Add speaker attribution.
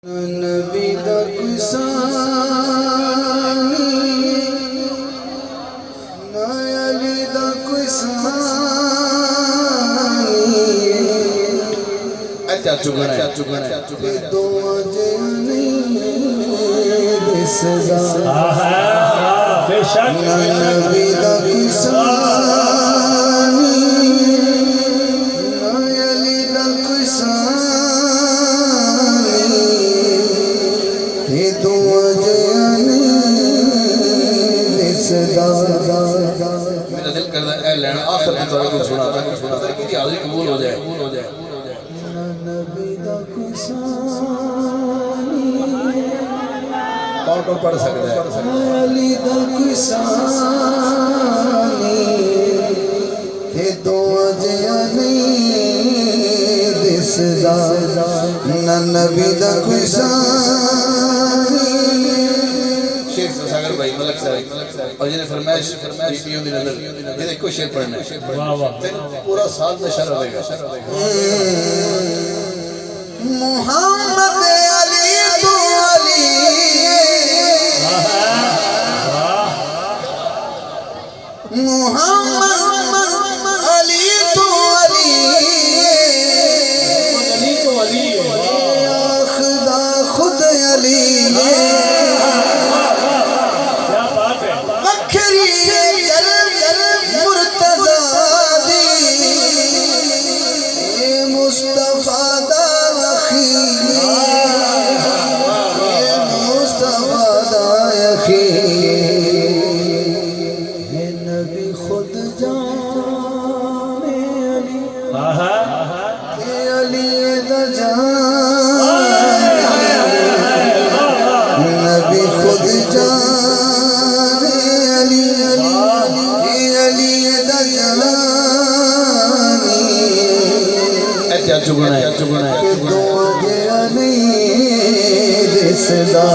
Speaker 1: نبی دا کسانی نا علی دا کسانی
Speaker 2: اچھا چکنا ہے
Speaker 1: دو جانی دے سزا
Speaker 3: بے شک
Speaker 1: نبی دا کسانی نا علی دا کسانی
Speaker 2: میرا دل کرتا ہے اے لینا آخر میں تو کچھ سنا تھا کہ حاضری قبول ہو جائے
Speaker 1: نبی دا کسانی
Speaker 2: کون پڑھ سکتا ہے
Speaker 1: علی دا کسانی تے دو جانی دس دا نبی دا کسانی
Speaker 2: شیخ ساگر بھائی ملک صاحب اور جنہیں فرمائش پیوں دی نظر یہ کوئی شیر پڑھنا ہے پورا سال میں شر ہوئے گا
Speaker 1: محمد علی تو علی محمد علی تو علی خدا خود علی
Speaker 2: چکنا ہے
Speaker 1: دو جانی دس دا